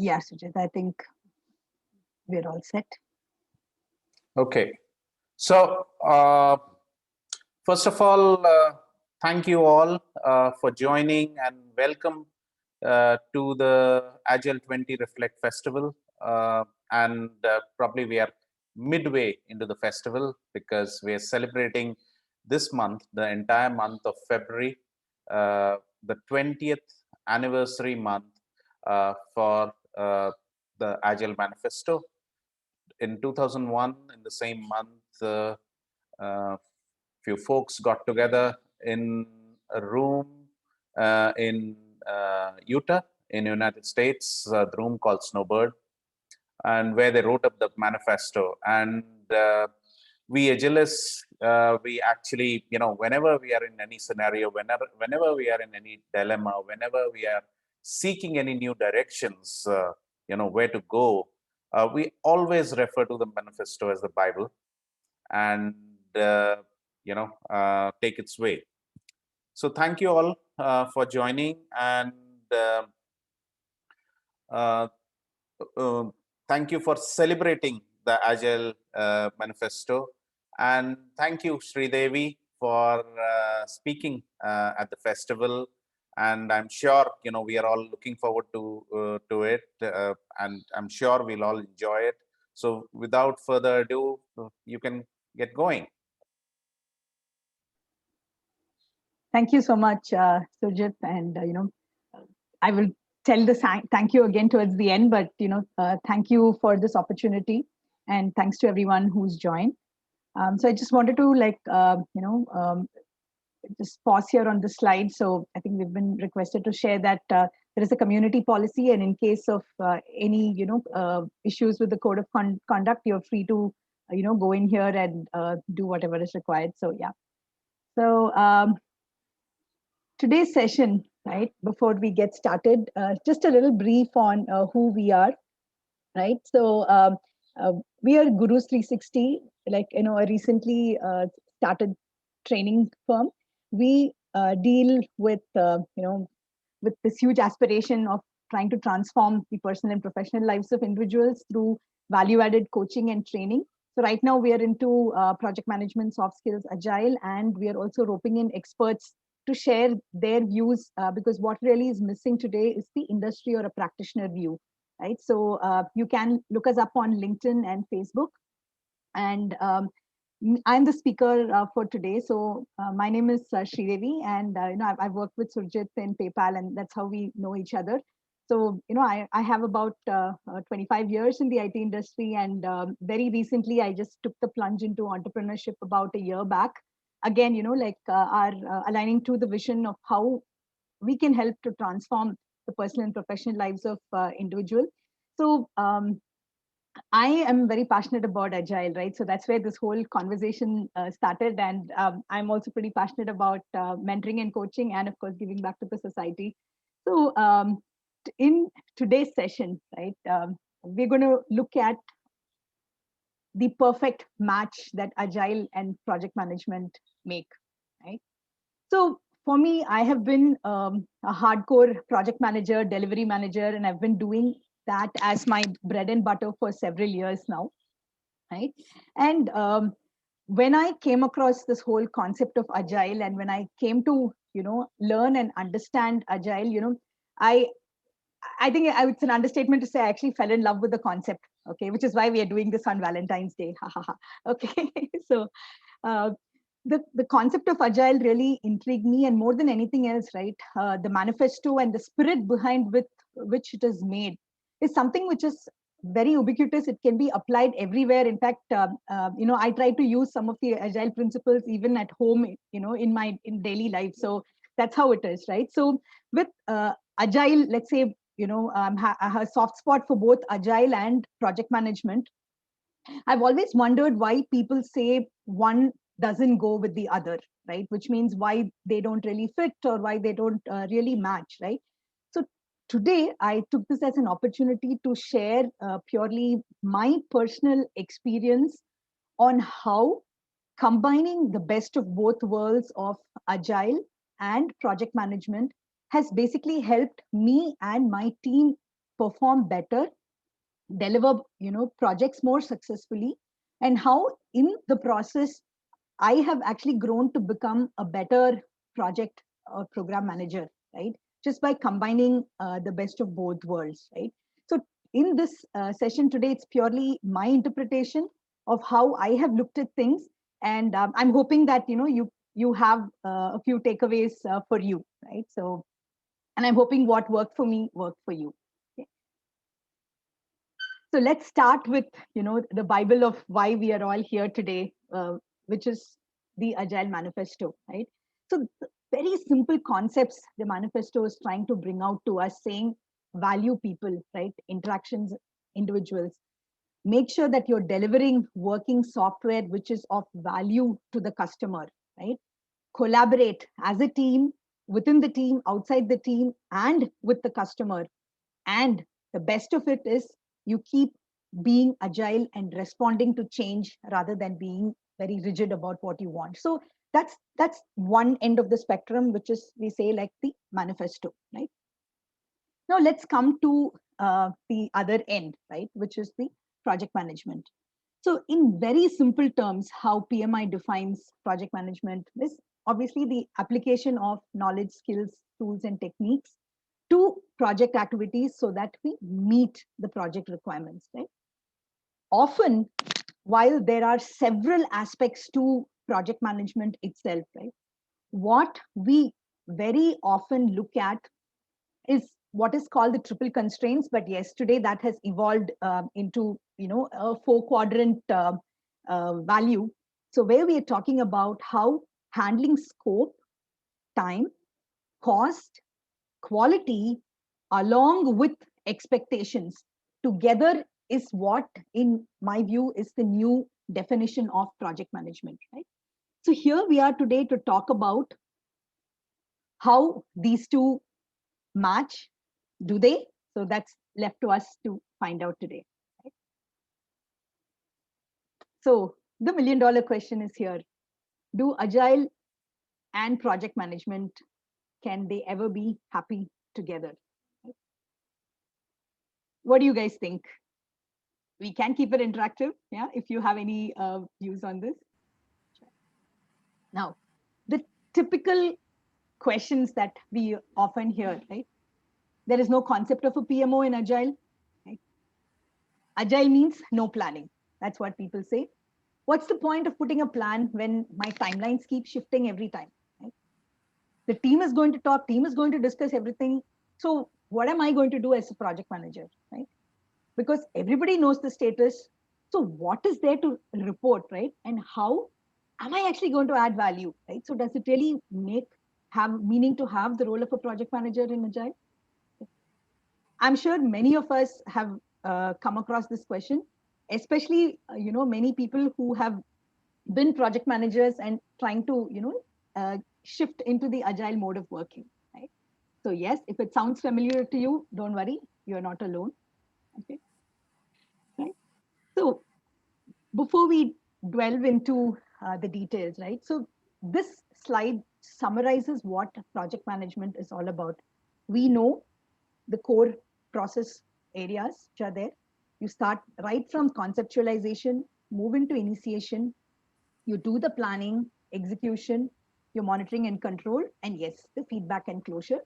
Yeah, Sujit, I think we're all set. Okay. So, first of all, thank you all for joining and welcome to the Agile 20 Reflect Festival. And probably we are midway into the festival because we are celebrating this month, the entire month of February, the 20th anniversary month for the Agile Manifesto. In 2001, in the same month, few folks got together in a room in Utah, in the United States, the room called Snowbird, and where they wrote up the manifesto. And we Agilists, we actually, whenever we are in any scenario, whenever we are in any dilemma, whenever we are seeking any new directions, where to go, we always refer to the manifesto as the Bible, and take its way. So thank you all for joining, and uh, uh, thank you for celebrating the Agile Manifesto, and thank you, Sridevi, for speaking at the festival. And I'm sure we are all looking forward to it, and I'm sure we'll all enjoy it. So, without further ado, you can get going. Thank you so much, Sujit. And, I will tell the thank you again towards the end, but, thank you for this opportunity. And thanks to everyone who's joined. So I just wanted to just pause here on the slide. So I think we've been requested to share that there is a community policy, and in case of any issues with the code of conduct, you're free to go in here and do whatever is required. So yeah. So today's session, right? Before we get started, just a little brief on who we are, right? So we are Gurus 360, a recently started training firm. We deal with with this huge aspiration of trying to transform the personal and professional lives of individuals through value-added coaching and training. So right now we are into project management, soft skills, agile, and we are also roping in experts to share their views, because what really is missing today is the industry or a practitioner view, right? So you can look us up on LinkedIn and Facebook. And I'm the speaker for today. So my name is Sridevi, and I've worked with Surjit in PayPal, and that's how we know each other. So I have about 25 years in the IT industry, and very recently I just took the plunge into entrepreneurship about a year back. Again, are aligning to the vision of how we can help to transform the personal and professional lives of individual. So I am very passionate about agile, right? So that's where this whole conversation started. And I'm also pretty passionate about mentoring and coaching, and of course, giving back to the society. So in today's session, right, we're going to look at the perfect match that agile and project management make, right? So for me, I have been a hardcore project manager, delivery manager, and I've been doing that as my bread and butter for several years now, right? And when I came across this whole concept of agile, and when I came to learn and understand agile, I I think it's an understatement to say I actually fell in love with the concept. Okay, which is why we are doing this on Valentine's Day. Ha ha ha. Okay, so uh, the concept of agile really intrigued me, and more than anything else, right, the manifesto and the spirit behind with which it is made is something which is very ubiquitous. It can be applied everywhere. In fact, I try to use some of the agile principles even at home, in my daily life. So that's how it is, right? So with agile, let's say, I have a soft spot for both agile and project management. I've always wondered why people say one doesn't go with the other, right? Which means why they don't really fit, or why they don't really match, right? So today I took this as an opportunity to share purely my personal experience on how combining the best of both worlds of agile and project management has basically helped me and my team perform better, deliver, projects more successfully, and how in the process I have actually grown to become a better project or program manager, right? Just by combining the best of both worlds, right? So in this session today, it's purely my interpretation of how I have looked at things, and I'm hoping that you have a few takeaways for you, right? So, and I'm hoping what worked for me worked for you. Okay. So let's start with the Bible of why we are all here today, which is the Agile Manifesto, right? So very simple concepts the manifesto is trying to bring out to us, saying value people, right? Interactions, individuals. Make sure that you're delivering working software which is of value to the customer, right? Collaborate as a team, within the team, outside the team, and with the customer. And the best of it is you keep being agile and responding to change rather than being very rigid about what you want. So that's one end of the spectrum, which is, we say, like the manifesto, right? Now let's come to the other end, right, which is the project management. So in very simple terms, how PMI defines project management is obviously the application of knowledge, skills, tools, and techniques to project activities so that we meet the project requirements, right? Often, while there are several aspects to project management itself, right, what we very often look at is what is called the triple constraints. But yes, today that has evolved into a 4-quadrant value. So where we are talking about how handling scope, time, cost, quality, along with expectations together is what, in my view, is the new definition of project management, right? So here we are today to talk about how these two match. Do they? So that's left to us to find out today, right? So the $1,000,000 question is here: do agile and project management, can they ever be happy together? What do you guys think? We can keep it interactive, yeah, if you have any views on this. Now, the typical questions that we often hear, right? There is no concept of a PMO in agile, right? Agile means no planning. That's what people say. What's the point of putting a plan when my timelines keep shifting every time, right? The team is going to talk, team is going to discuss everything. So what am I going to do as a project manager, right? Because everybody knows the status. So what is there to report, right? And how am I actually going to add value, right? So does it really have meaning to have the role of a project manager in Agile? I'm sure many of us have come across this question, especially many people who have been project managers and trying to shift into the agile mode of working, right? So yes, if it sounds familiar to you, don't worry, you're not alone. Okay, right? So before we delve into the details, right? So this slide summarizes what project management is all about. We know the core process areas which are there. You start right from conceptualization, move into initiation, you do the planning, execution, your monitoring and control, and yes, the feedback and closure.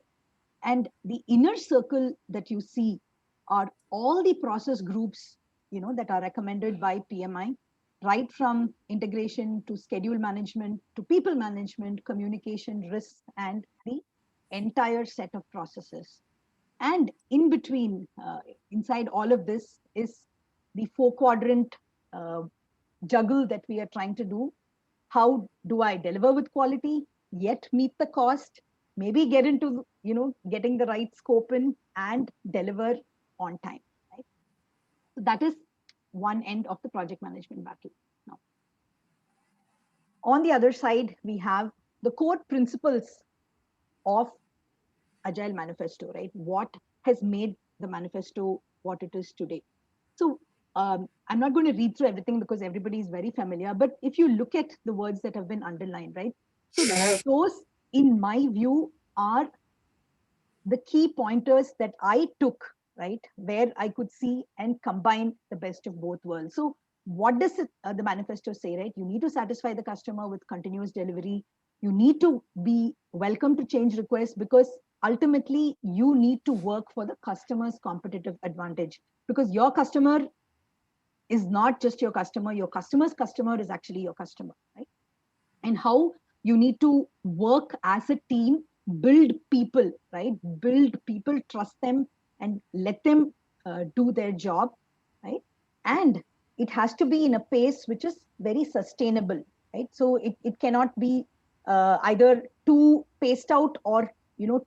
And the inner circle that you see are all the process groups that are recommended by PMI, right from integration to schedule management to people management, communication, risk, and the entire set of processes. And in between, inside all of this, is the 4-quadrant juggle that we are trying to do. How do I deliver with quality, yet meet the cost, maybe get into getting the right scope in, and deliver on time, right? So that is one end of the project management battle. Now, on the other side, we have the core principles of Agile Manifesto, right? What has made the manifesto what it is today? So I'm not going to read through everything because everybody is very familiar, but if you look at the words that have been underlined, right? So those, in my view, are the key pointers that I took right? Where I could see and combine the best of both worlds. So what does the manifesto say, right? You need to satisfy the customer with continuous delivery. You need to be welcome to change requests, because ultimately you need to work for the customer's competitive advantage, because your customer is not just your customer's customer is actually your customer, right? And how you need to work as a team, build people, right? Build people, trust them, and let them do their job, right? And it has to be in a pace which is very sustainable, right? So it cannot be either too paced out or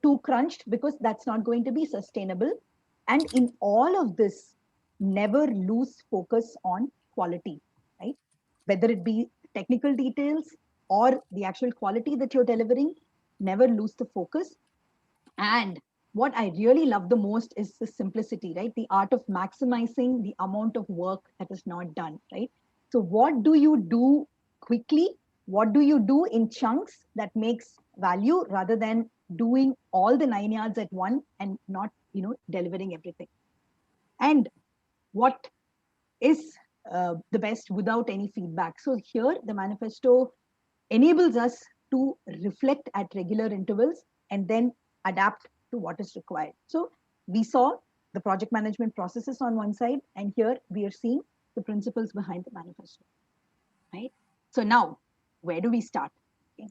too crunched, because that's not going to be sustainable. And in all of this, never lose focus on quality, right? Whether it be technical details or the actual quality that you're delivering, never lose the focus. And what I really love the most is the simplicity, right? The art of maximizing the amount of work that is not done, right? So what do you do quickly? What do you do in chunks that makes value, rather than doing all the 9 yards at one and not, delivering everything? And what is the best without any feedback? So here the manifesto enables us to reflect at regular intervals and then adapt to what is required. So we saw the project management processes on one side, and here we are seeing the principles behind the manifesto, right? So now, where do we start? Okay.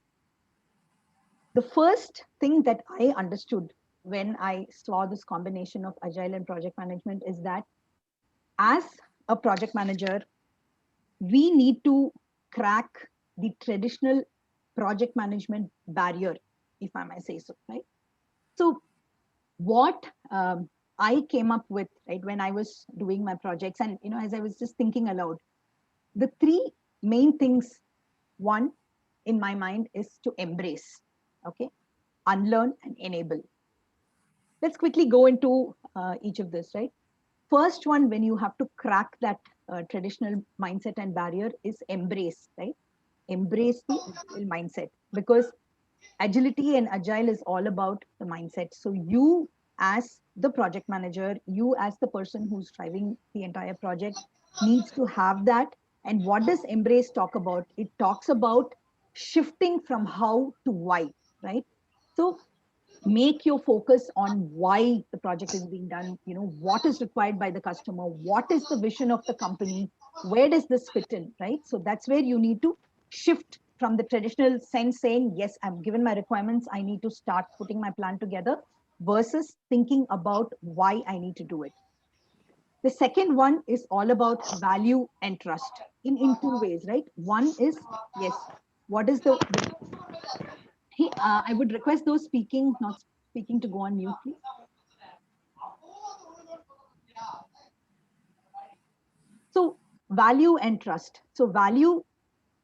The first thing that I understood when I saw this combination of agile and project management is that as a project manager, we need to crack the traditional project management barrier, if I may say so, right? So what I came up with, right, when I was doing my projects, and as I was just thinking aloud, the three main things, one in my mind is to embrace, okay, unlearn and enable. Let's quickly go into each of this, right? First one, when you have to crack that traditional mindset and barrier, is embrace, right? Embrace the agile mindset, because agility and agile is all about the mindset. So you as the project manager, you as the person who's driving the entire project, needs to have that. And what does embrace talk about? It talks about shifting from how to why, right? So make your focus on why the project is being done, what is required by the customer, what is the vision of the company, where does this fit in, right? So that's where you need to shift from the traditional sense, saying yes, I'm given my requirements, I need to start putting my plan together, versus thinking about why I need to do it. The second one is all about value and trust in two ways, right? One is, yes, what is the hey, I would request those speaking, not speaking, to go on mute, please. So value and trust. So value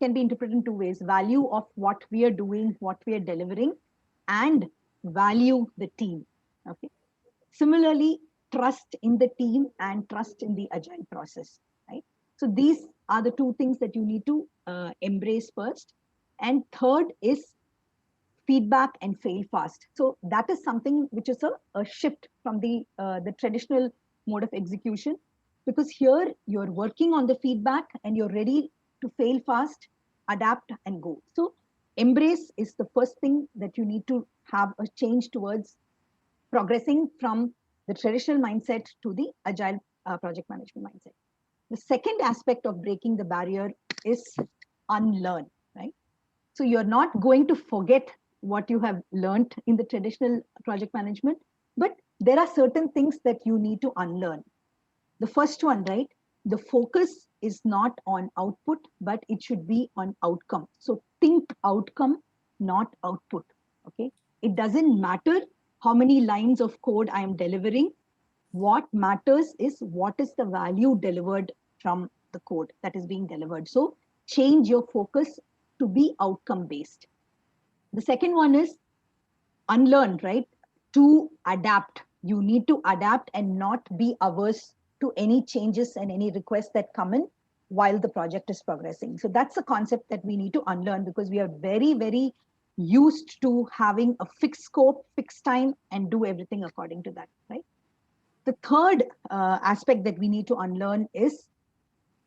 can be interpreted in two ways: value of what we are doing, what we are delivering, and value the team. Okay. Similarly, trust in the team and trust in the agile process. Right. So these are the two things that you need to embrace first. And third is feedback and fail fast. So that is something which is a shift from the traditional mode of execution, because here you're working on the feedback and you're ready to fail fast, adapt and go. So embrace is the first thing that you need to have a change towards, progressing from the traditional mindset to the agile project management mindset. The second aspect of breaking the barrier is unlearn, right? So you're not going to forget what you have learned in the traditional project management, but there are certain things that you need to unlearn. The first one, right? The focus is not on output, but it should be on outcome. So think outcome, not output. Okay. It doesn't matter how many lines of code I am delivering. What matters is what is the value delivered from the code that is being delivered. So change your focus to be outcome based. The second one is unlearn, right? To adapt. You need to adapt and not be averse to any changes and any requests that come in while the project is progressing. So that's a concept that we need to unlearn, because we are very, very used to having a fixed scope, fixed time, and do everything according to that, right? The third aspect that we need to unlearn is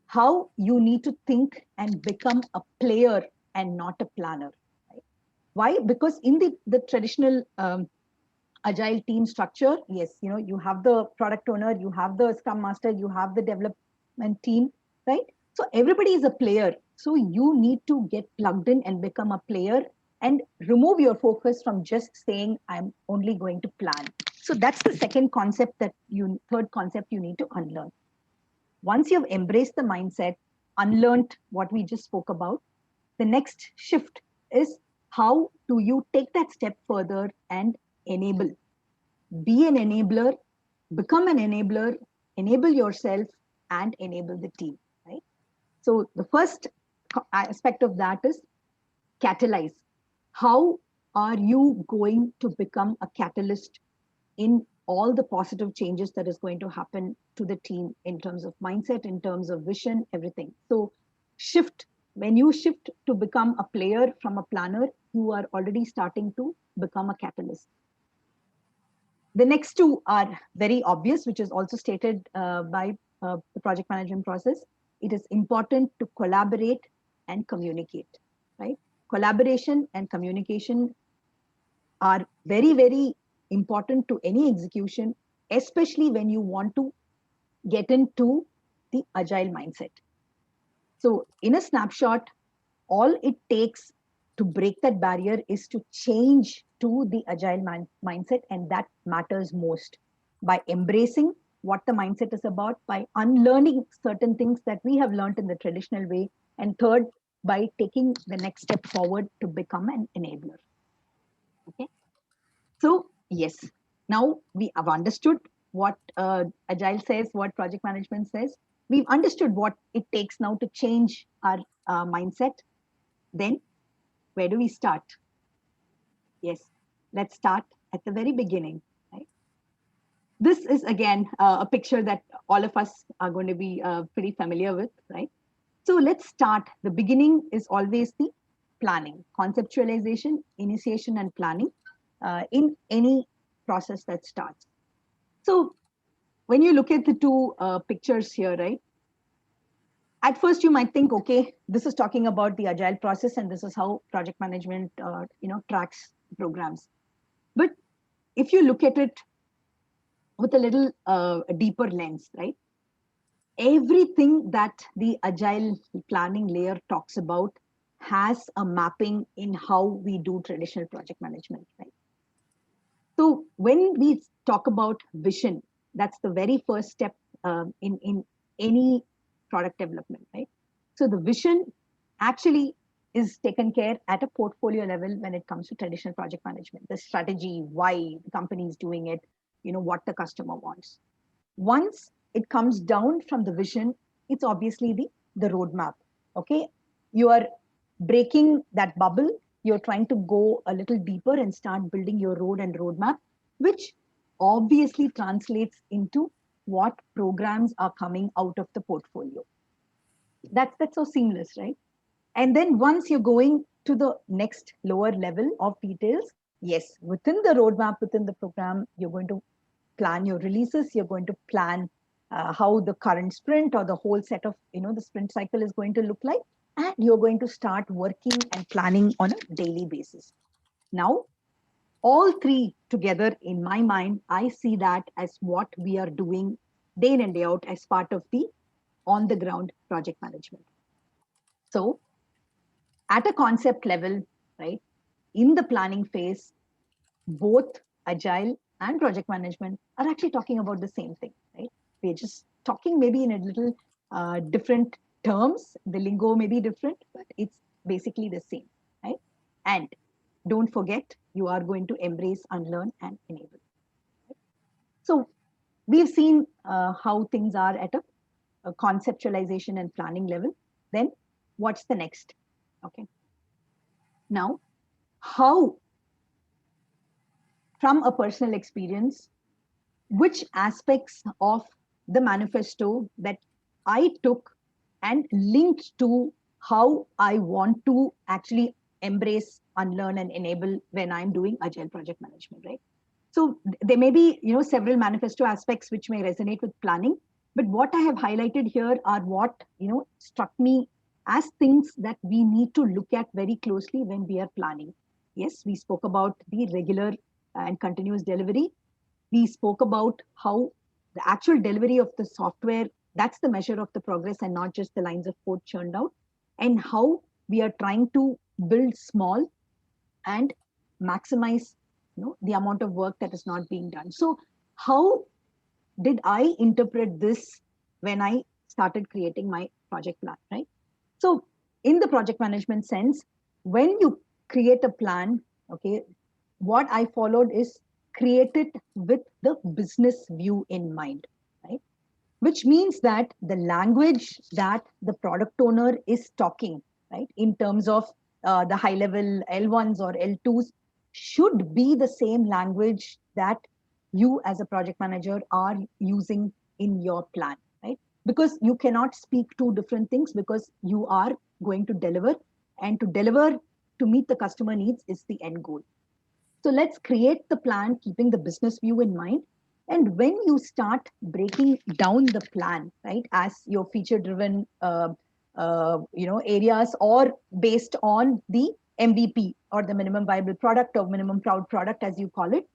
how you need to think and become a player and not a planner. Right? Why? Because in the traditional agile team structure, yes, you have the product owner, you have the scrum master, you have the development team, right? So everybody is a player. So you need to get plugged in and become a player and remove your focus from just saying, I'm only going to plan. So that's the third concept you need to unlearn. Once you've embraced the mindset, unlearned what we just spoke about, the next shift is how do you take that step further and enable? Be an enabler, become an enabler, enable yourself, and enable the team, right? So the first aspect of that is catalyze. How are you going to become a catalyst in all the positive changes that is going to happen to the team in terms of mindset, in terms of vision, everything? So when you shift to become a player from a planner, you are already starting to become a catalyst. The next two are very obvious, which is also stated by the project management process. It is important to collaborate and communicate, right? Collaboration and communication are very, very important to any execution, especially when you want to get into the agile mindset. So in a snapshot, all it takes to break that barrier is to change to the agile mindset, and that matters most. By embracing what the mindset is about, by unlearning certain things that we have learned in the traditional way, and third, by taking the next step forward to become an enabler. Okay. So yes, now we have understood what agile says, what project management says. We've understood what it takes now to change our mindset. Then where do we start? Yes, let's start at the very beginning. Right? This is again a picture that all of us are going to be pretty familiar with, right? So let's start. The beginning is always the planning, conceptualization, initiation, and planning in any process that starts. So when you look at the two pictures here, right? At first, you might think, okay, this is talking about the agile process, and this is how project management, tracks programs. But if you look at it with a little deeper lens, right? Everything that the agile planning layer talks about has a mapping in how we do traditional project management, right? So when we talk about vision, that's the very first step in any product development, right? So the vision actually is taken care at a portfolio level when it comes to traditional project management. The strategy, why the company is doing it, what the customer wants. Once it comes down from the vision, it's obviously the roadmap. Okay, you are breaking that bubble. You're trying to go a little deeper and start building your road and roadmap, which obviously translates into what programs are coming out of the portfolio. That's so seamless, right? And then once you're going to the next lower level of details, yes, within the roadmap, within the program, you're going to plan your releases, you're going to plan how the current sprint or the whole set of, the sprint cycle is going to look like, and you're going to start working and planning on a daily basis. Now, all three together in my mind, I see that as what we are doing day in and day out as part of the on the ground project management. So at a concept level, right, in the planning phase, both agile and project management are actually talking about the same thing, right? We're just talking maybe in a little different terms. The lingo may be different, but it's basically the same, right? And don't forget, you are going to embrace, unlearn, and enable. Right? So we've seen how things are at a conceptualization and planning level. Then what's the next? Okay. Now, how, from a personal experience, which aspects of the manifesto that I took and linked to how I want to actually embrace, unlearn, and enable when I'm doing agile project management, right? So there may be, several manifesto aspects which may resonate with planning, but what I have highlighted here are what, struck me as things that we need to look at very closely when we are planning. Yes, we spoke about the regular and continuous delivery. We spoke about how the actual delivery of the software, that's the measure of the progress and not just the lines of code churned out, and how we are trying to build small and maximize the amount of work that is not being done. So how did I interpret this when I started creating my project plan, right? So in the project management sense, when you create a plan, okay, what I followed is create it with the business view in mind, right? Which means that the language that the product owner is talking, right, in terms of the high level L1s or L2s should be the same language that you as a project manager are using in your plan, right? Because you cannot speak two different things because you are going to deliver, and to deliver to meet the customer needs is the end goal. So let's create the plan keeping the business view in mind. And when you start breaking down the plan, right, as your feature driven areas or based on the MVP or the minimum viable product or minimum proud product, as you call it,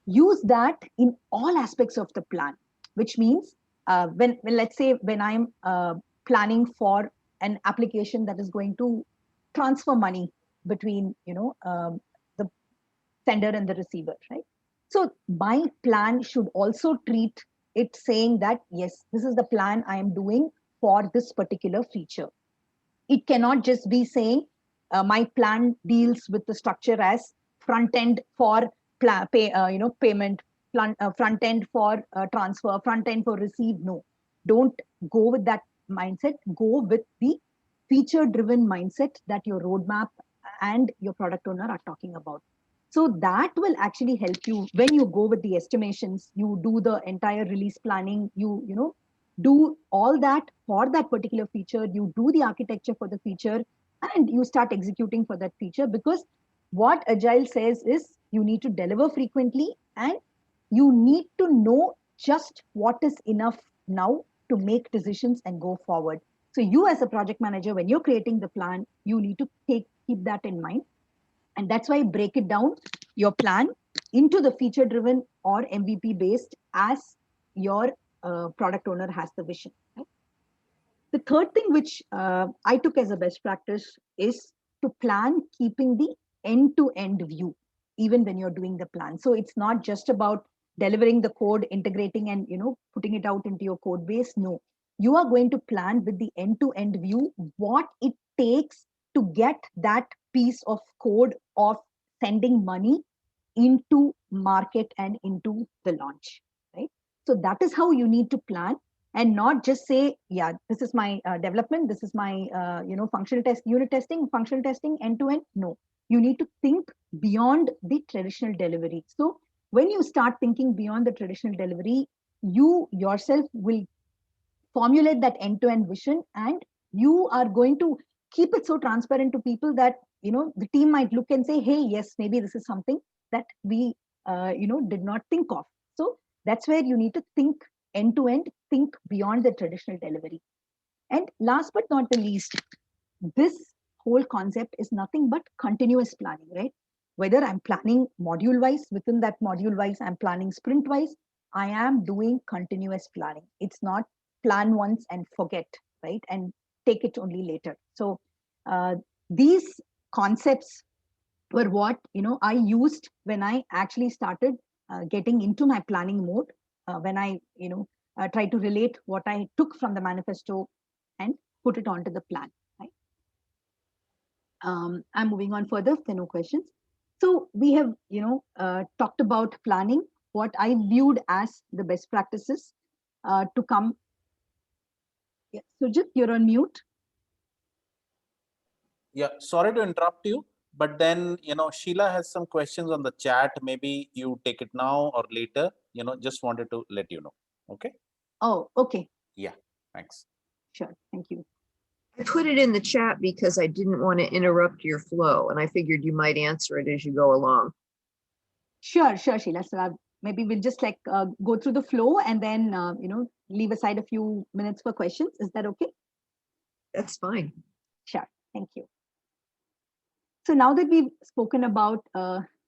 use that in all aspects of the plan, which means when let's say when I'm planning for an application that is going to transfer money between the sender and the receiver, right? So my plan should also treat it saying that, yes, this is the plan I am doing for this particular feature. It cannot just be saying my plan deals with the structure as front end for payment, front end for transfer, front end for receive. No, don't go with that mindset. Go with the feature driven mindset that your roadmap and your product owner are talking about. So that will actually help you when you go with the estimations, you do the entire release planning, you do all that for that particular feature, you do the architecture for the feature, and you start executing for that feature. Because what Agile says is you need to deliver frequently and you need to know just what is enough now to make decisions and go forward. So you as a project manager, when you're creating the plan, you need to keep that in mind. And that's why I break it down, your plan, into the feature driven or MVP based as your product owner has the vision. Right? The third thing which I took as a best practice is to plan keeping the end-to-end view, even when you're doing the plan. So it's not just about delivering the code, integrating and putting it out into your code base. No, you are going to plan with the end-to-end view, what it takes to get that piece of code of sending money into market and into the launch, right? So that is how you need to plan, and not just say, yeah, this is my development, this is my functional test, unit testing, functional testing, end to end. No, you need to think beyond the traditional delivery. So when you start thinking beyond the traditional delivery, you yourself will formulate that end-to-end vision, and you are going to keep it so transparent to people that the team might look and say, hey, yes, maybe this is something that we did not think of. So that's where you need to think end-to-end, think beyond the traditional delivery. And last but not the least, this whole concept is nothing but continuous planning, right? Whether I'm planning module wise, within that module wise, I'm planning sprint wise, I am doing continuous planning. It's not plan once and forget, right? And take it only later. So these concepts were what I used when I actually started getting into my planning mode. When I try to relate what I took from the manifesto and put it onto the plan. Right? I'm moving on further if there are no questions. So we have talked about planning, what I viewed as the best practices to come. Yeah, Sujit, you're on mute. Yeah, sorry to interrupt you, but then Sheila has some questions on the chat. Maybe you take it now or later. Just wanted to let you know. Okay. Oh, okay. Yeah. Thanks. Sure. Thank you. I put it in the chat because I didn't want to interrupt your flow, and I figured you might answer it as you go along. Sure, Sheila. So maybe we'll just like go through the flow and then, leave aside a few minutes for questions. Is that okay? That's fine. Sure. Thank you. So now that we've spoken about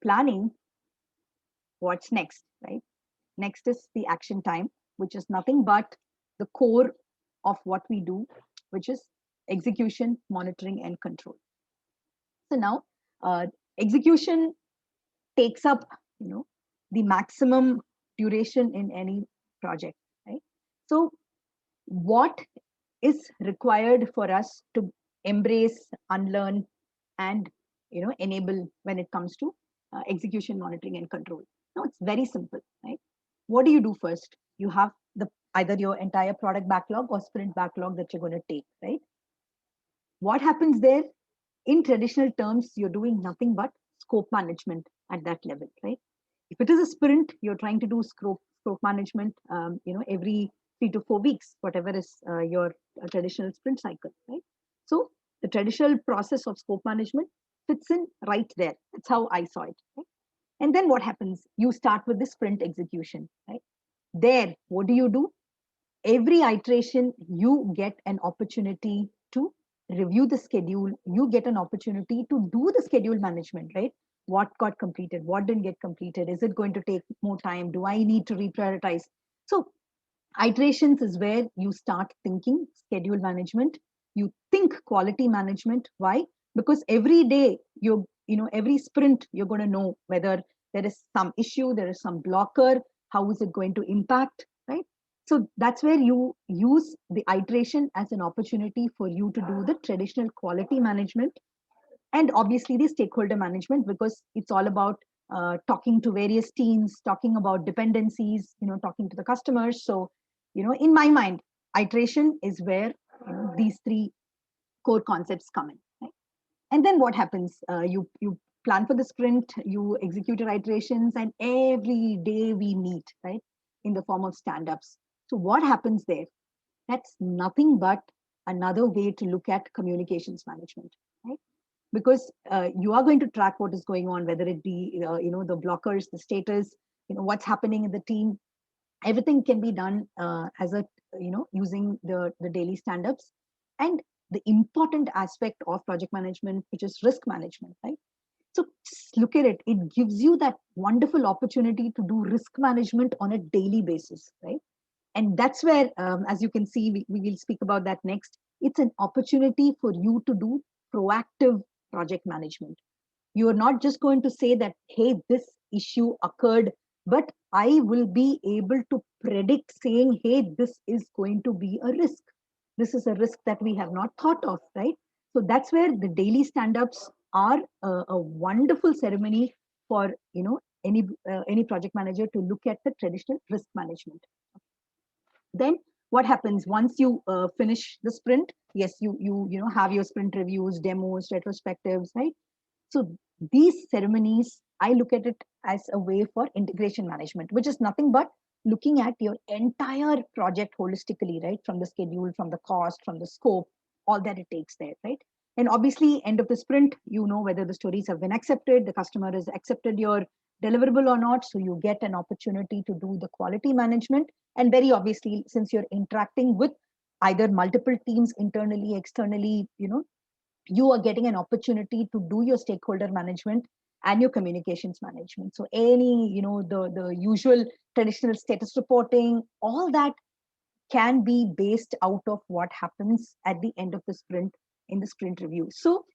planning, what's next, right? Next is the action time, which is nothing but the core of what we do, which is execution, monitoring, and control. So now execution takes up, the maximum duration in any project, right? So what is required for us to embrace, unlearn, and enable when it comes to execution, monitoring, and control? Now it's very simple, right? What do you do first? You have the either your entire product backlog or sprint backlog that you're going to take, right? What happens there? In traditional terms, you're doing nothing but scope management at that level, right? If it is a sprint, you're trying to do scope management, every 3 to 4 weeks, whatever is your traditional sprint cycle, right? So the traditional process of scope management fits in right there. That's how I saw it, right? And then what happens? You start with the sprint execution, right? There, what do? Every iteration, you get an opportunity to review the schedule. You get an opportunity to do the schedule management, right? What got completed? What didn't get completed? Is it going to take more time? Do I need to reprioritize? So iterations is where you start thinking schedule management. You think quality management. Why? Because every day every sprint, you're going to know whether there is some issue, there is some blocker, how is it going to impact, right? So that's where you use the iteration as an opportunity for you to do the traditional quality management, and obviously the stakeholder management, because it's all about talking to various teams, talking about dependencies, talking to the customers. So in my mind, iteration is where these three core concepts come in, right? And then what happens? You plan for the sprint, you execute your iterations, and every day we meet, right, in the form of stand-ups. So what happens there? That's nothing but another way to look at communications management, right? Because you are going to track what is going on, whether it be the blockers, the status, what's happening in the team. Everything can be done as a using the daily stand-ups. And the important aspect of project management, which is risk management, right? So just look at it. It gives you that wonderful opportunity to do risk management on a daily basis, right? And that's where, as you can see, we will speak about that next. It's an opportunity for you to do proactive project management. You are not just going to say that, hey, this issue occurred, but I will be able to predict saying, hey, this is going to be a risk. This is a risk that we have not thought of, right? So that's where the daily stand-ups are a wonderful ceremony for any project manager to look at the traditional risk management. Then what happens once you finish the sprint? Yes, you have your sprint reviews, demos, retrospectives, right? So these ceremonies, I look at it as a way for integration management, which is nothing but looking at your entire project holistically, right? From the schedule, from the cost, from the scope, all that it takes there, right? And obviously, end of the sprint, whether the stories have been accepted, the customer has accepted your deliverable or not. So you get an opportunity to do the quality management. And very obviously, since you're interacting with either multiple teams internally, externally, you are getting an opportunity to do your stakeholder management and your communications management. So any, the usual traditional status reporting, all that can be based out of what happens at the end of the sprint in the sprint review. So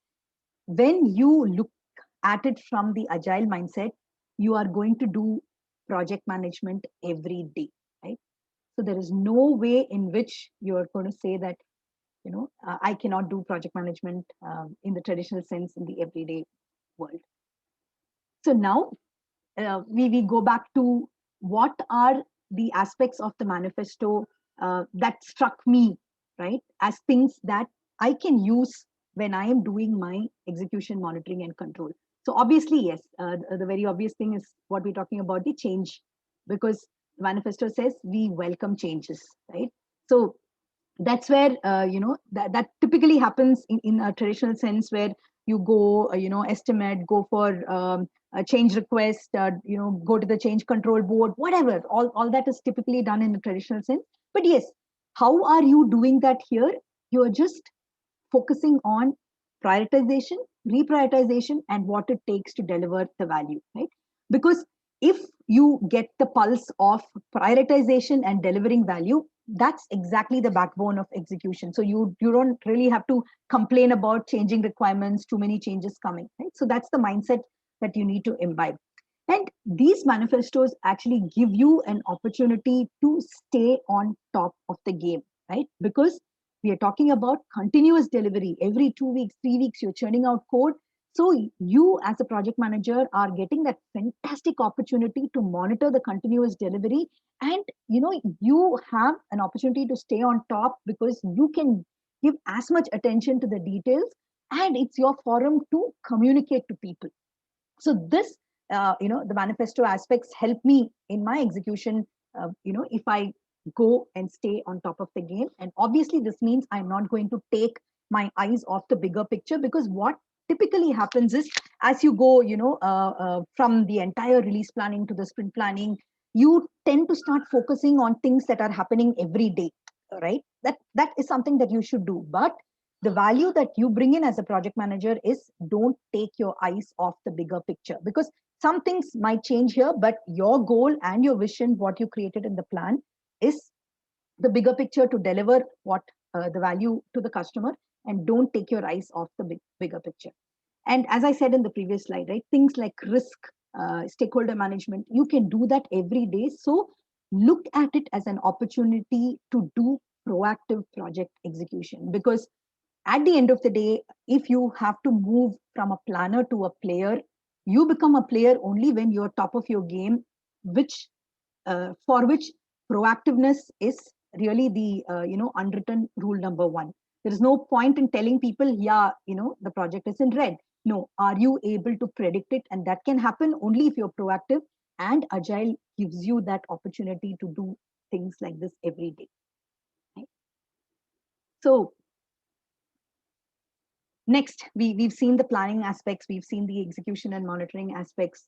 when you look at it from the agile mindset, you are going to do project management every day, right? So there is no way in which you're going to say that I cannot do project management in the traditional sense in the everyday world. So now we go back to what are the aspects of the manifesto that struck me, right, as things that I can use when I am doing my execution, monitoring, and control. So obviously, yes, the very obvious thing is what we're talking about, the change, because the manifesto says we welcome changes, right? So that's where that typically happens in a traditional sense, where you go estimate, go for change request, go to the change control board, whatever. All that is typically done in the traditional sense. But yes, how are you doing that here? You're just focusing on prioritization, reprioritization, and what it takes to deliver the value, right? Because if you get the pulse of prioritization and delivering value, that's exactly the backbone of execution. So you don't really have to complain about changing requirements, too many changes coming, right? So that's the mindset that you need to imbibe. And these manifestos actually give you an opportunity to stay on top of the game, right? Because we are talking about continuous delivery. Every 2 weeks, 3 weeks, you're churning out code. So you as a project manager are getting that fantastic opportunity to monitor the continuous delivery. And you have an opportunity to stay on top because you can give as much attention to the details, and it's your forum to communicate to people. So this the manifesto aspects help me in my execution, if I go and stay on top of the game. And obviously this means I'm not going to take my eyes off the bigger picture, because what typically happens is, as you go from the entire release planning to the sprint planning, you tend to start focusing on things that are happening every day, right? That is something that you should do. But the value that you bring in as a project manager is, don't take your eyes off the bigger picture, because some things might change here, but your goal and your vision, what you created in the plan, is the bigger picture to deliver what the value to the customer, and don't take your eyes off the bigger picture. And as I said in the previous slide, right, things like risk, stakeholder management, you can do that every day. So look at it as an opportunity to do proactive project execution, because at the end of the day, if you have to move from a planner to a player, you become a player only when you're top of your game, which for which proactiveness is really the unwritten rule number one. There is no point in telling people, yeah, the project is in red. No, are you able to predict it? And that can happen only if you're proactive, and Agile gives you that opportunity to do things like this every day. Right? So next, we've seen the planning aspects, we've seen the execution and monitoring aspects.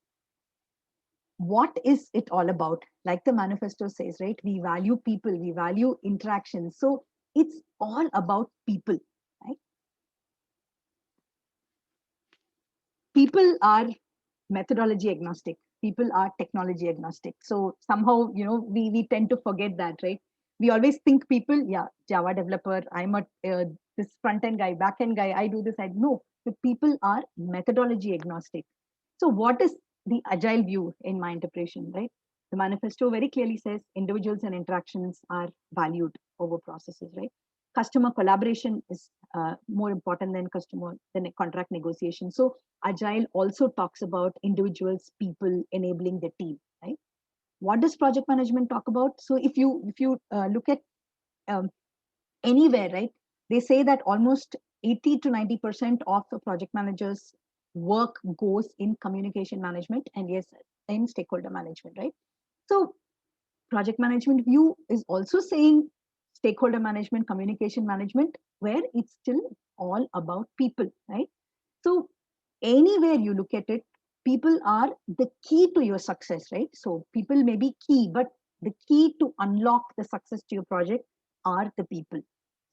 What is it all about? Like the manifesto says, right? We value people, we value interaction. So it's all about people, right? People are methodology agnostic. People are technology agnostic. So somehow, we tend to forget that, right? We always think people, yeah, Java developer, I'm a this front end guy, back end guy, I do this, I know. But people are methodology agnostic. So what is the agile view in my interpretation, right? The manifesto very clearly says individuals and interactions are valued over processes, right? Customer collaboration is more important than a contract negotiation. So agile also talks about individuals, people enabling the team, right? What does project management talk about? So if you look at anywhere, right, they say that almost 80 to 90% of the project managers work goes in communication management, and yes, in stakeholder management, right? So project management view is also saying stakeholder management, communication management, where it's still all about people, right? So anywhere you look at it, people are the key to your success, right? So people may be key, but the key to unlock the success to your project are the people.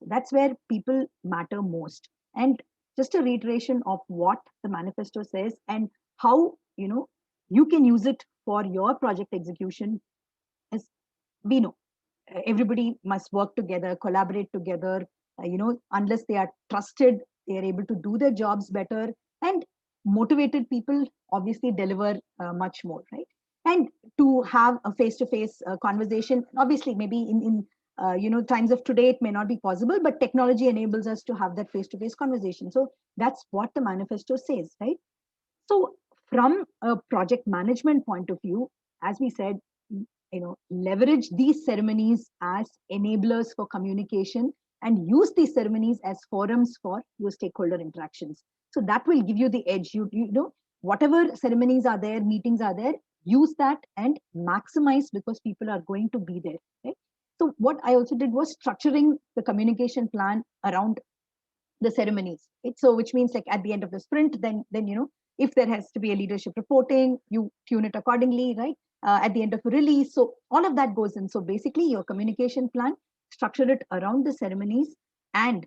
That's where people matter most. And just a reiteration of what the manifesto says and how you can use it for your project execution is, we know everybody must work together, collaborate together. Unless they are trusted, they are able to do their jobs better, and motivated people obviously deliver much more, right? And to have a face-to-face conversation, obviously maybe in times of today it may not be possible, but technology enables us to have that face-to-face conversation. So that's what the manifesto says, right? So from a project management point of view, as we said, leverage these ceremonies as enablers for communication, and use these ceremonies as forums for your stakeholder interactions. So that will give you the edge. Whatever ceremonies are there, meetings are there, use that and maximize, because people are going to be there, right? So what I also did was structuring the communication plan around the ceremonies, right? So which means, like, at the end of the sprint, then If there has to be a leadership reporting, you tune it accordingly, right? At the end of a release. So all of that goes in. So basically your communication plan, structure it around the ceremonies and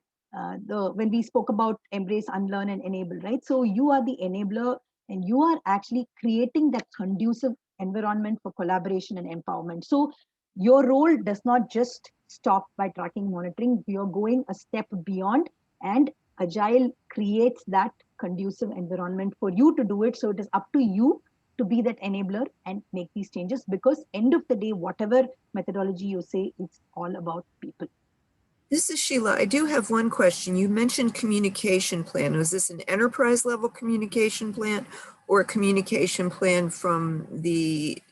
when we spoke about embrace, unlearn, and enable, right? So you are the enabler and you are actually creating that conducive environment for collaboration and empowerment. So your role does not just stop by tracking monitoring. You're going a step beyond, and Agile creates that conducive environment for you to do it. So it is up to you to be that enabler and make these changes, because end of the day, whatever methodology you say, it's all about people. This is Sheila. I do have one question. You mentioned communication plan. Was this an enterprise level communication plan or a communication plan from the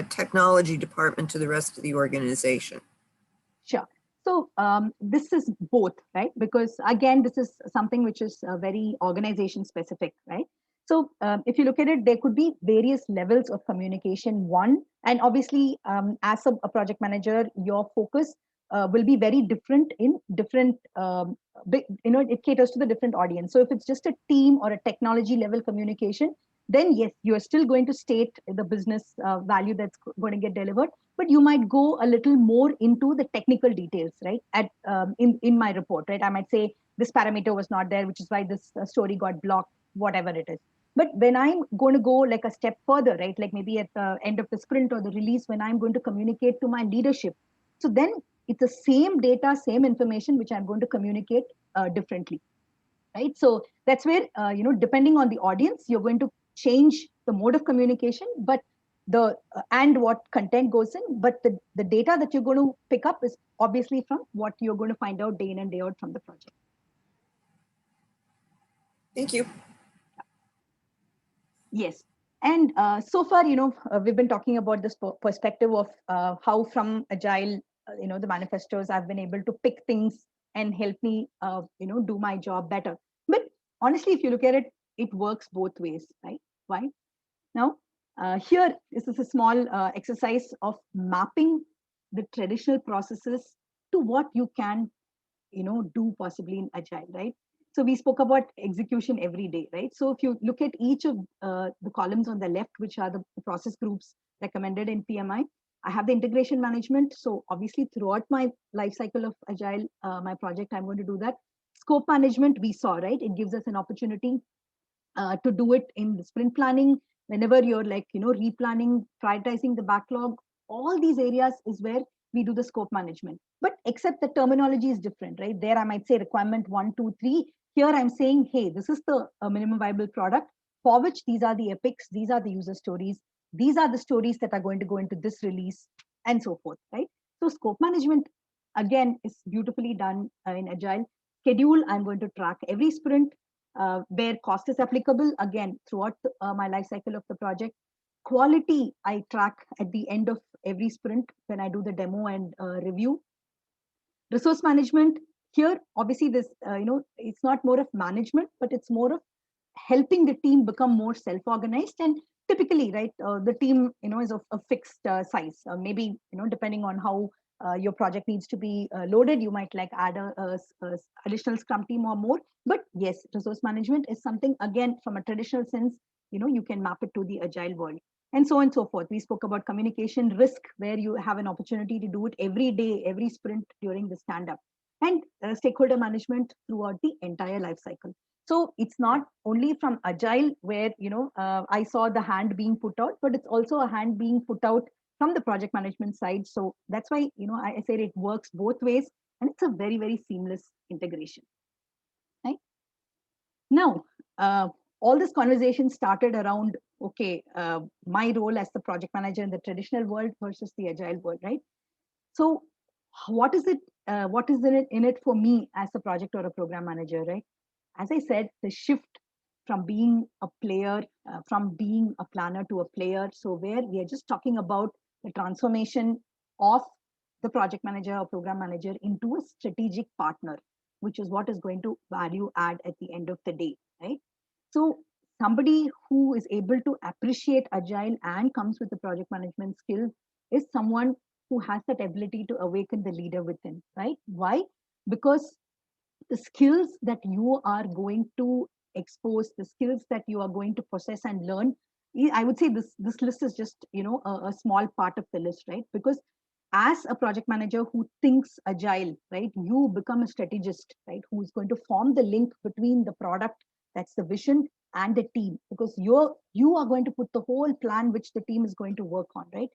technology department to the rest of the organization? Sure. So this is both, right? Because again, this is something which is very organization specific, right? So if you look at it, there could be various levels of communication. One, and obviously, as a project manager, your focus will be very different in different, it caters to the different audience. So if it's just a team or a technology level communication, then yes, you are still going to state the business value that's going to get delivered, but you might go a little more into the technical details, right? In my report, right? I might say this parameter was not there, which is why this story got blocked, whatever it is. But when I'm going to go like a step further, right? Like maybe at the end of the sprint or the release, when I'm going to communicate to my leadership, so then it's the same data, same information, which I'm going to communicate differently, right? So that's where, depending on the audience, you're going to change the mode of communication, but and what content goes in, but the data that you're going to pick up is obviously from what you're going to find out day in and day out from the project. Thank you. Yes. And so far, we've been talking about this perspective of how from Agile, the manifestos, I've been able to pick things and help me, do my job better. But honestly, if you look at it, it works both ways, right? Why? Now, here, this is a small exercise of mapping the traditional processes to what you can, do possibly in Agile, right? So we spoke about execution every day, right? So if you look at each of the columns on the left, which are the process groups recommended in PMI, I have the integration management. So obviously throughout my life cycle of Agile, my project, I'm going to do that. Scope management, we saw, right? It gives us an opportunity to do it in the sprint planning. Whenever you're like, replanning, prioritizing the backlog, all these areas is where we do the scope management. But except the terminology is different, right? There I might say requirement 1, 2, 3. Here I'm saying, hey, this is the minimum viable product for which these are the epics, these are the user stories, these are the stories that are going to go into this release, and so forth, right? So scope management, again, is beautifully done in Agile. Schedule, I'm going to track every sprint where cost is applicable, again, throughout my life cycle of the project. Quality, I track at the end of every sprint when I do the demo and review. Resource management, here, obviously, this, it's not more of management, but it's more of helping the team become more self-organized. And typically, right, the team, is of a fixed size. Maybe, depending on how your project needs to be loaded, you might like add a additional scrum team or more. But yes, resource management is something, again, from a traditional sense, you can map it to the Agile world, and so on and so forth. We spoke about communication risk, where you have an opportunity to do it every day, every sprint during the stand-up, and stakeholder management throughout the entire life cycle. So it's not only from Agile where, I saw the hand being put out, but it's also a hand being put out from the project management side. So that's why, I said it works both ways, and it's a very, very seamless integration, right? Now, all this conversation started around, okay, my role as the project manager in the traditional world versus the Agile world, right? So what is it? What is in it for me as a project or a program manager, right? As I said, the shift from being a player, from being a planner to a player. So where we are just talking about the transformation of the project manager or program manager into a strategic partner, which is what is going to value add at the end of the day, right? So somebody who is able to appreciate Agile and comes with the project management skills is someone who has that ability to awaken the leader within, right? Why? Because the skills that you are going to expose, the skills that you are going to possess and learn, I would say this list is just, a small part of the list, right? Because as a project manager who thinks agile, right, you become a strategist, right, who's going to form the link between the product, that's the vision, and the team, because you are going to put the whole plan which the team is going to work on, right?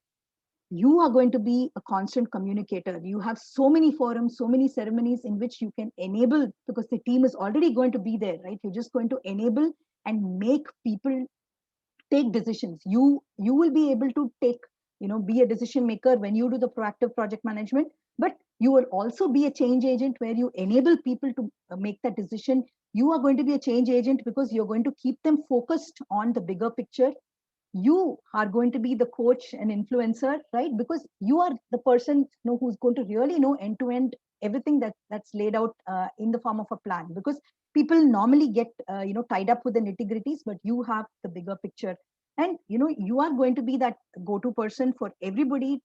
You are going to be a constant communicator. You have so many forums, so many ceremonies in which you can enable, because the team is already going to be there, right? You're just going to enable and make people take decisions. You will be able to take, be a decision maker when you do the proactive project management, but you will also be a change agent where you enable people to make that decision. You are going to be a change agent because you're going to keep them focused on the bigger picture. You are going to be the coach and influencer, right? Because you are the person, who's going to really know end to end everything that's laid out in the form of a plan. Because people normally get tied up with the nitty gritties, but you have the bigger picture, and you are going to be that go-to person for everybody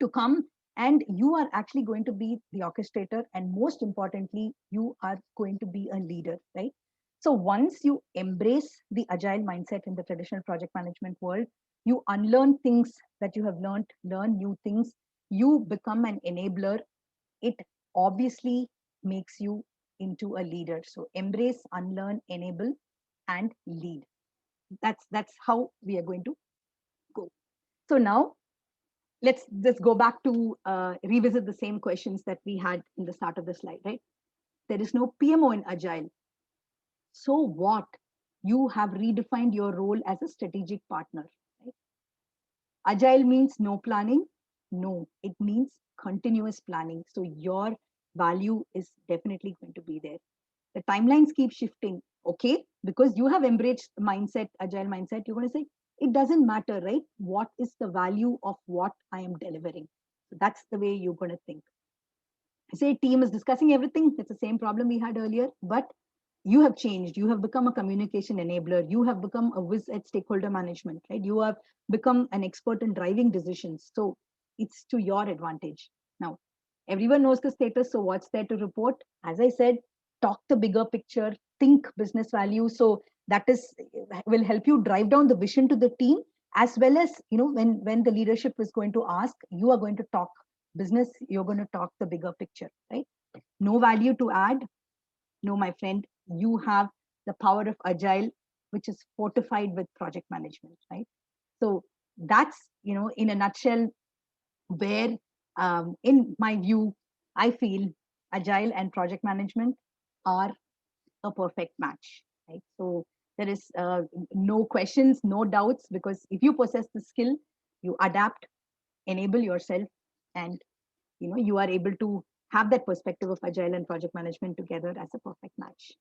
to come, and you are actually going to be the orchestrator, and most importantly, you are going to be a leader, right? So once you embrace the agile mindset in the traditional project management world, you unlearn things that you have learn new things, you become an enabler. It obviously makes you into a leader. So embrace, unlearn, enable, and lead. That's how we are going to go. So now let's just go back to revisit the same questions that we had in the start of the slide, right? There is no PMO in agile. So what? You have redefined your role as a strategic partner, right? Agile means no planning. No, it means continuous planning. So your value is definitely going to be there. The timelines keep shifting, okay? Because you have embraced mindset, agile mindset, you're going to say, it doesn't matter, right? What is the value of what I am delivering? So that's the way you're going to think. Say team is discussing everything, it's the same problem we had earlier, but you have changed. You have become a communication enabler. You have become a whiz at stakeholder management, right? You have become an expert in driving decisions. So it's to your advantage. Now, everyone knows the status. So what's there to report? As I said, talk the bigger picture, think business value. So that is will help you drive down the vision to the team, as well as, when the leadership is going to ask, you are going to talk business, you're going to talk the bigger picture, right? No value to add. No, my friend, you have the power of agile, which is fortified with project management, right? So that's, in a nutshell, where, in my view, I feel agile and project management are a perfect match, right? So there is no questions, no doubts, because if you possess the skill, you adapt, enable yourself, and you are able to have that perspective of agile and project management together as a perfect match.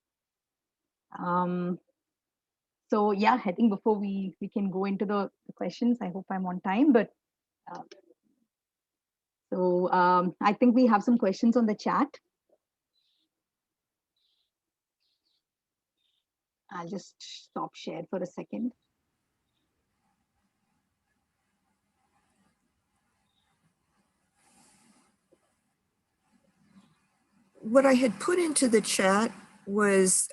So yeah, I think before we can go into the questions, I hope I'm on time, but I think we have some questions on the chat. I'll just stop share for a second. What I had put into the chat was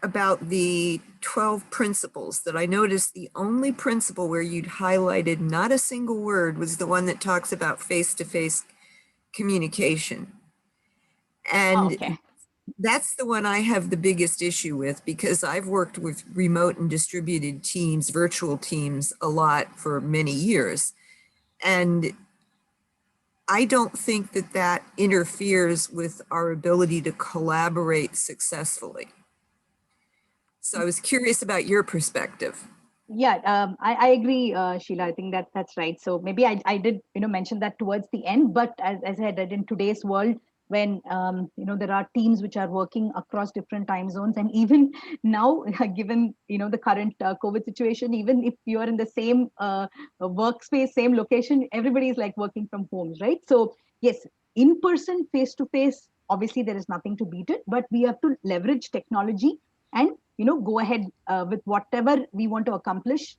about the 12 principles that I noticed the only principle where you'd highlighted not a single word was the one that talks about face-to-face communication. And okay. That's the one I have the biggest issue with, because I've worked with remote and distributed teams, virtual teams, a lot for many years. And I don't think that that interferes with our ability to collaborate successfully. So I was curious about your perspective. Yeah, I agree, Sheila. I think that's right. So maybe I did mention that towards the end, but as I said, that in today's world, when there are teams which are working across different time zones, and even now, given the current COVID situation, even if you are in the same workspace, same location, everybody is like working from homes, right? So yes, in person, face to face, obviously there is nothing to beat it, but we have to leverage technology and go ahead with whatever we want to accomplish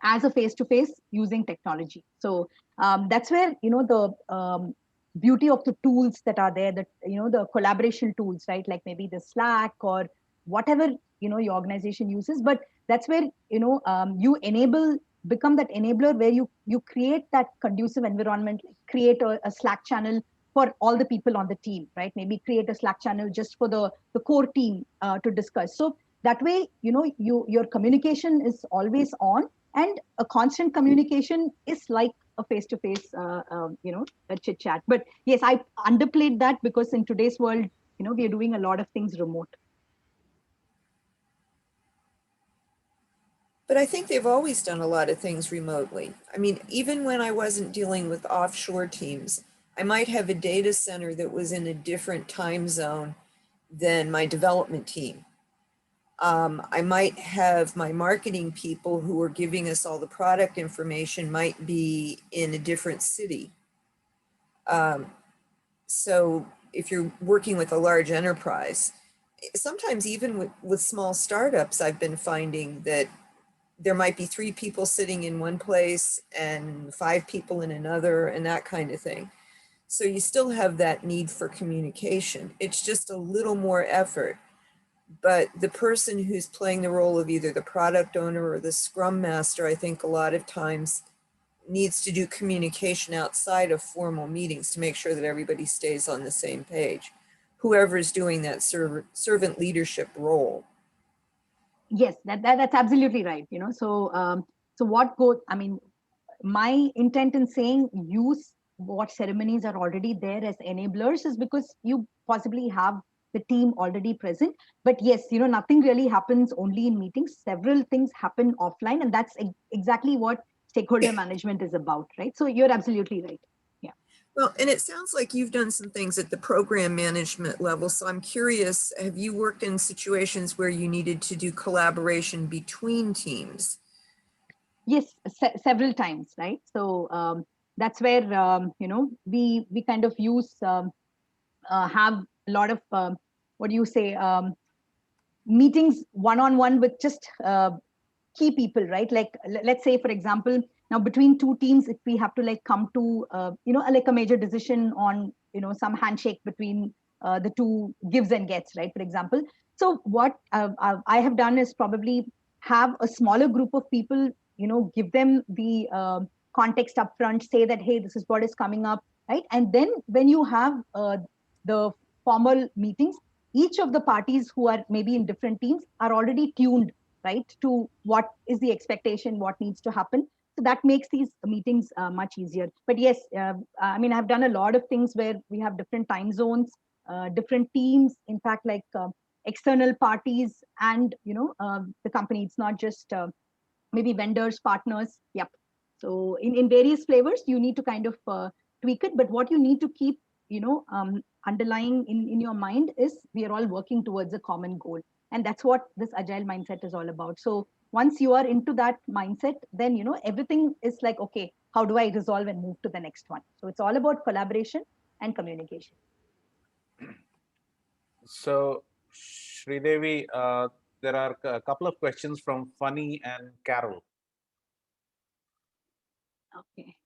as a face-to-face using technology. So that's where the beauty of the tools that are there, that the collaboration tools, right? Like maybe the Slack or whatever your organization uses, but that's where you become that enabler where you create that conducive environment, create a Slack channel for all the people on the team, right? Maybe create a Slack channel just for the core team to discuss. So that way, your communication is always on, and a constant communication is like a face-to-face, a chit chat. But yes, I underplayed that because in today's world, we are doing a lot of things remote. But I think they've always done a lot of things remotely. I mean, even when I wasn't dealing with offshore teams, I might have a data center that was in a different time zone than my development team. I might have my marketing people who are giving us all the product information might be in a different city. So if you're working with a large enterprise, sometimes even with small startups, I've been finding that there might be 3 people sitting in one place and 5 people in another and that kind of thing. So you still have that need for communication. It's just a little more effort. But the person who's playing the role of either the product owner or the scrum master, I think a lot of times needs to do communication outside of formal meetings to make sure that everybody stays on the same page. Whoever's doing that servant leadership role. Yes, that's absolutely right. So what goes, I mean, my intent in saying use what ceremonies are already there as enablers is because you possibly have the team already present. But yes, nothing really happens only in meetings. Several things happen offline, and that's exactly what stakeholder management is about, right? So you're absolutely right. Yeah. Well, and it sounds like you've done some things at the program management level. So I'm curious, have you worked in situations where you needed to do collaboration between teams? Yes, several times, right? So that's where we kind of use have a lot of what do you say meetings one-on-one with just key people, right? Like let's say, for example, now between 2 teams, if we have to like come to like a major decision on some handshake between the 2 gives and gets, right? For example, so what I have done is probably have a smaller group of people, give them the context up front, say that, hey, this is what is coming up, right? And then when you have the formal meetings, each of the parties who are maybe in different teams are already tuned, right, to what is the expectation, what needs to happen. So that makes these meetings much easier. But yes, I mean, I've done a lot of things where we have different time zones, different teams, in fact, like external parties and, the company. It's not just maybe vendors, partners. Yep. So in various flavors, you need to kind of tweak it. But what you need to keep, underlying in your mind is we are all working towards a common goal. And that's what this agile mindset is all about. So once you are into that mindset, then, everything is like, okay, how do I resolve and move to the next one? So it's all about collaboration and communication. So Sridevi, there are a couple of questions from Funny and Carol. Okay.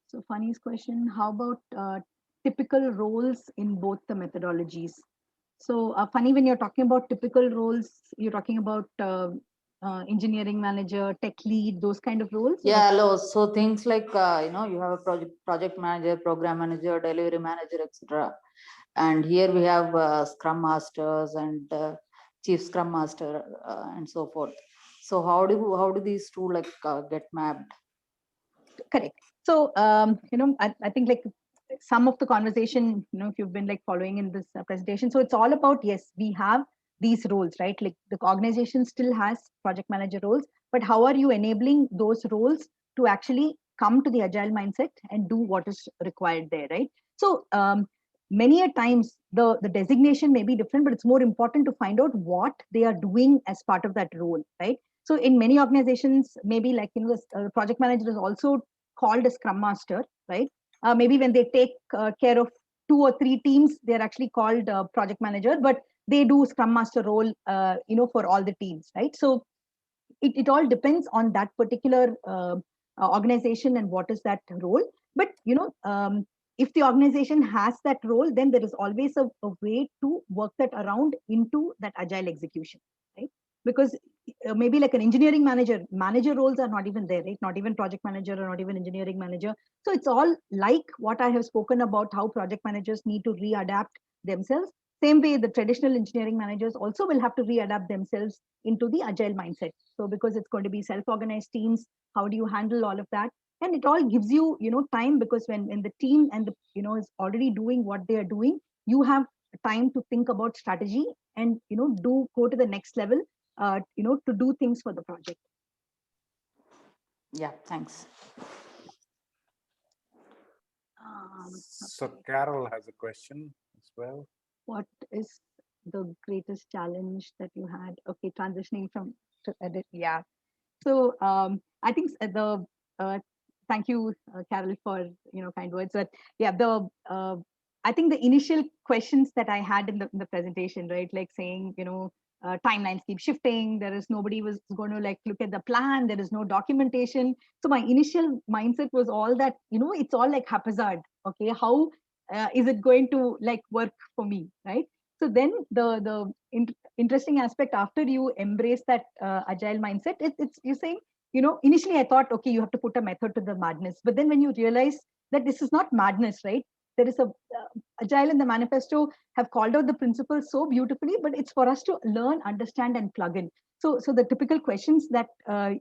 So Funny's question, how about typical roles in both the methodologies? So Funny, when you're talking about typical roles, you're talking about engineering manager, tech lead, those kind of roles? Yeah, hello. So things like, you have a project manager, program manager, delivery manager, etc. And here we have scrum masters and chief scrum master and so forth. So how do these 2 like get mapped? Correct. So, I think like some of the conversation, if you've been like following in this presentation, so it's all about, yes, we have these roles, right? Like the organization still has project manager roles, but how are you enabling those roles to actually come to the agile mindset and do what is required there, right? So many a times the designation may be different, but it's more important to find out what they are doing as part of that role, right? So in many organizations, maybe like, the project manager is also called a scrum master, right? Maybe when they take care of 2 or 3 teams, they're actually called project manager, but they do scrum master role, for all the teams, right? So it all depends on that particular organization and what is that role. But, if the organization has that role, then there is always a way to work that around into that agile execution, right? Because maybe like an engineering manager roles are not even there, right? Not even project manager or not even engineering manager. So it's all like what I have spoken about, how project managers need to readapt themselves. Same way, the traditional engineering managers also will have to readapt themselves into the agile mindset. So because it's going to be self-organized teams, how do you handle all of that? And it all gives you, time, because when the team and the, is already doing what they are doing, you have time to think about strategy and, go to the next level, to do things for the project. Yeah, thanks. So Carol has a question as well. What is the greatest challenge that you had? Okay, transitioning from to edit. Yeah. So I think thank you, Carol, for kind words. But yeah, I think the initial questions that I had in the presentation, right, like saying, timelines keep shifting. Nobody was going to like look at the plan. There is no documentation. So my initial mindset was all that, it's all like haphazard. Okay, how is it going to like work for me, right? So then the interesting aspect after you embrace that agile mindset, it's you saying, initially I thought, okay, you have to put a method to the madness, but then when you realize that this is not madness, right? There is a agile in the manifesto have called out the principles so beautifully, but it's for us to learn, understand, and plug in. So the typical questions that I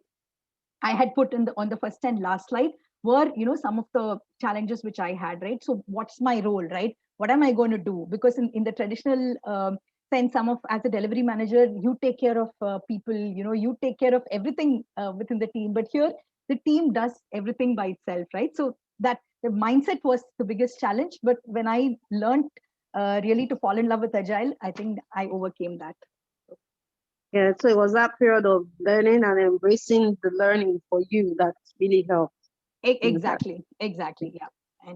had put on the first and last slide were, some of the challenges which I had, right? So what's my role, right? What am I going to do? Because in the traditional sense, as a delivery manager, you take care of people, you take care of everything within the team. But here, the team does everything by itself, right? So that the mindset was the biggest challenge. But when I learned really to fall in love with Agile, I think I overcame that. Yeah, so it was that period of learning and embracing the learning for you that really helped. Exactly, yeah.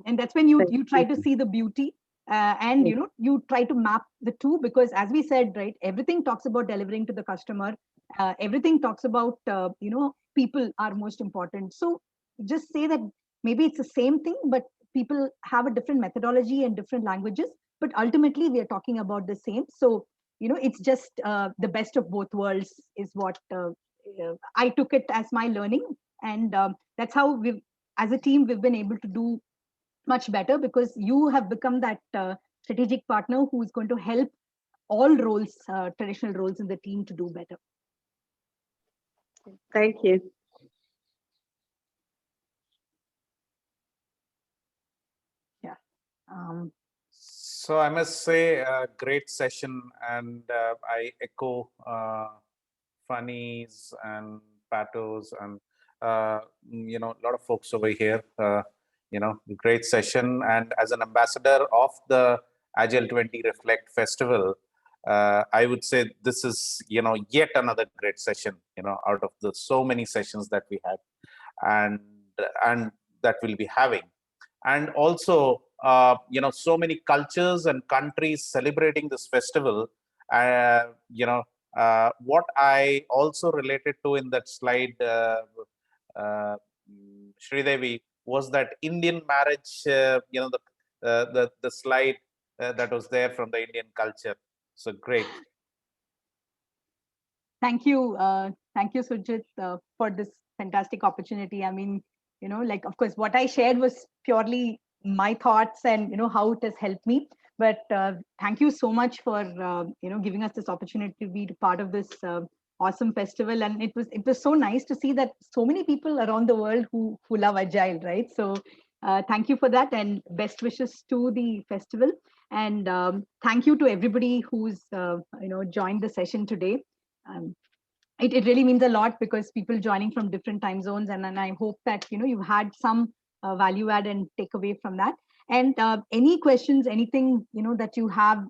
And that's when you try to see the beauty and you try to map the two, because as we said, right, everything talks about delivering to the customer. Everything talks about people are most important. So just say that maybe it's the same thing, but people have a different methodology and different languages, but ultimately we are talking about the same. So it's just the best of both worlds is what I took it as my learning. And that's how we've, as a team, we've been able to do much better, because you have become that strategic partner who is going to help all roles, traditional roles in the team, to do better. Thank you. Yeah. So I must say, a great session, and I echo Funnies and Patos and a lot of folks over here. Great session, and as an ambassador of the Agile 20 Reflect Festival, I would say this is yet another great session. Out of the so many sessions that we had, and that we'll be having. And also, so many cultures and countries celebrating this festival. What I also related to in that slide, Sridevi, was that Indian marriage, the slide that was there from the Indian culture. So great. Thank you, Sujit, for this fantastic opportunity. I mean, like, of course, what I shared was purely my thoughts and, how it has helped me. But thank you so much for, giving us this opportunity to be part of this awesome festival. And it was so nice to see that so many people around the world who love Agile, right? So thank you for that, and best wishes to the festival. And thank you to everybody who's, joined the session today. It really means a lot, because people joining from different time zones, and I hope that you've had some value add and take away from that. And any questions, anything that you have,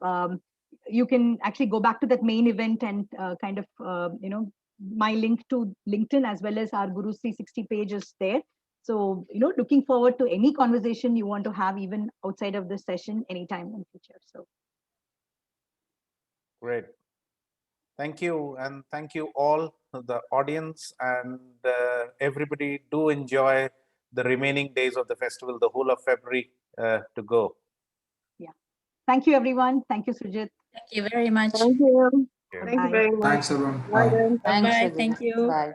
you can actually go back to that main event and kind of my link to LinkedIn as well as our Gurus 360 page is there. So looking forward to any conversation you want to have, even outside of this session, anytime in the future. So Great. Thank you, and thank you all, the audience, and everybody. Do enjoy the remaining days of the festival, the whole of February to go. Thank you, everyone. Thank you, Sujit. Thank you very much. Thank you. Yeah. Thank you Bye. very much. Thanks, everyone. Bye Bye. then. Thanks, Bye-bye. Sajid. Thank you. Bye.